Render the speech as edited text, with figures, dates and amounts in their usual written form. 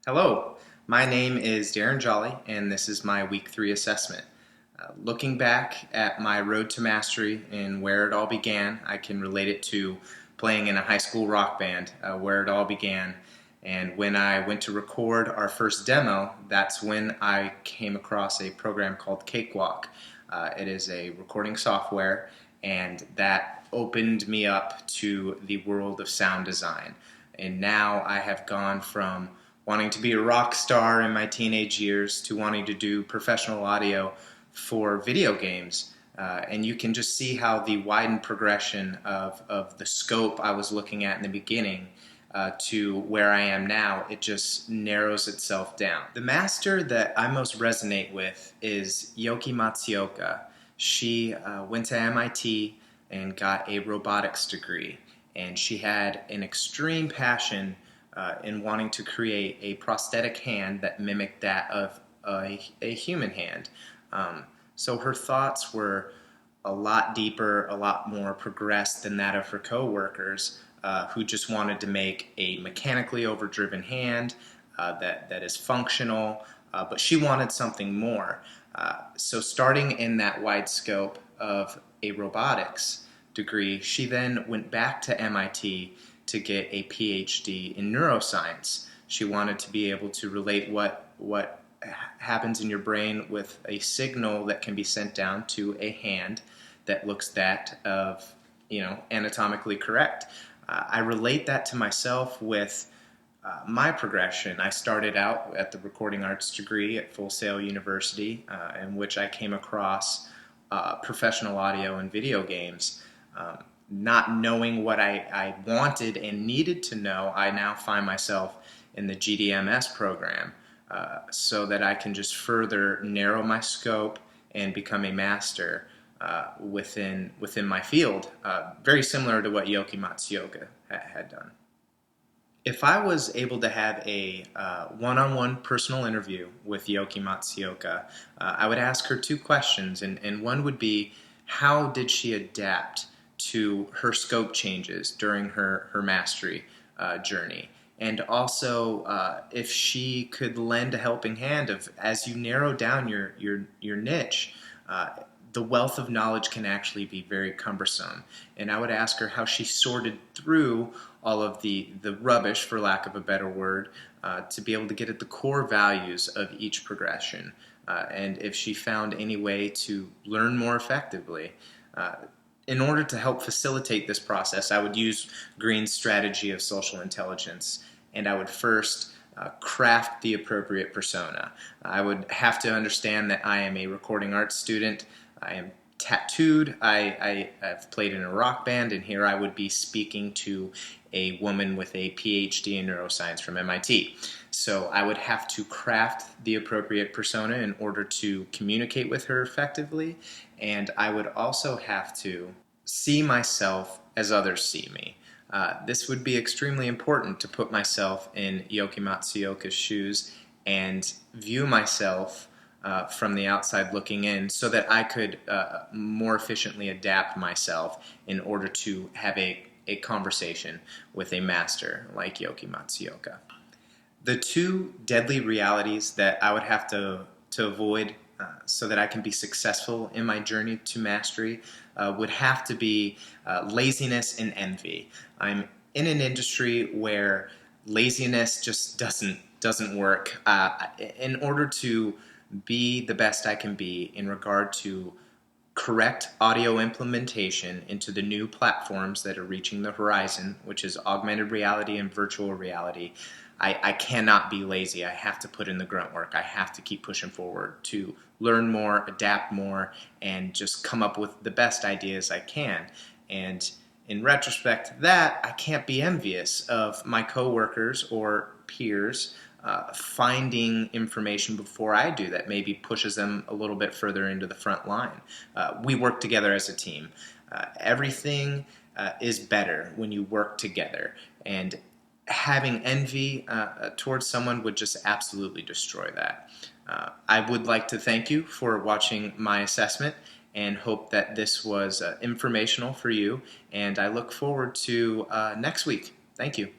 Hello, my name is Darrin Jolly, and this is my Week 3 assessment. Looking back at my road to mastery and where it all began, I can relate it to playing in a high school rock band, where it all began. And when I went to record our first demo, that's when I came across a program called Cakewalk. It is a recording software, and that opened me up to the world of sound design. And now I have gone from wanting to be a rock star in my teenage years to wanting to do professional audio for video games. And you can just see how the widened progression of the scope I was looking at in the beginning to where I am now, it just narrows itself down. The master that I most resonate with is Yoki Matsuoka. She went to MIT and got a robotics degree, and she had an extreme passion in wanting to create a prosthetic hand that mimicked that of a human hand. So her thoughts were a lot deeper, a lot more progressed than that of her co-workers who just wanted to make a mechanically overdriven hand that is functional, but she wanted something more. So starting in that wide scope of a robotics degree, she then went back to MIT to get a PhD in neuroscience. She wanted to be able to relate what happens in your brain with a signal that can be sent down to a hand that looks that of, anatomically correct. I relate that to myself with my progression. I started out at the recording arts degree at Full Sail University, in which I came across professional audio and video games. Not knowing what I wanted and needed to know, I now find myself in the GDMS program so that I can just further narrow my scope and become a master within my field, very similar to what Yoki Matsuoka had done. If I was able to have a one-on-one personal interview with Yoki Matsuoka, I would ask her two questions, and one would be, how did she adapt to her scope changes during her mastery journey? And also, if she could lend a helping hand of, as you narrow down your niche, the wealth of knowledge can actually be very cumbersome. And I would ask her how she sorted through all of the rubbish, for lack of a better word, to be able to get at the core values of each progression. And if she found any way to learn more effectively. In order to help facilitate this process, I would use Green's strategy of social intelligence, and I would first craft the appropriate persona. I would have to understand that I am a recording arts student. I am tattooed. I have played in a rock band, and here I would be speaking to a woman with a PhD in neuroscience from MIT. So I would have to craft the appropriate persona in order to communicate with her effectively, and I would also have to see myself as others see me. This would be extremely important to put myself in Yoki Matsuoka's shoes and view myself from the outside looking in so that I could more efficiently adapt myself in order to have a conversation with a master like Yoki Matsuoka. The two deadly realities that I would have to avoid so that I can be successful in my journey to mastery would have to be laziness and envy. I'm in an industry where laziness just doesn't work. In order to be the best I can be in regard to correct audio implementation into the new platforms that are reaching the horizon, which is augmented reality and virtual reality, I cannot be lazy. I have to put in the grunt work. I have to keep pushing forward to learn more, adapt more, and just come up with the best ideas I can. And in retrospect to that, I can't be envious of my coworkers or peers finding information before I do that maybe pushes them a little bit further into the front line. We work together as a team. Everything is better when you work together, and having envy towards someone would just absolutely destroy that. I would like to thank you for watching my assessment and hope that this was informational for you, and I look forward to next week. Thank you.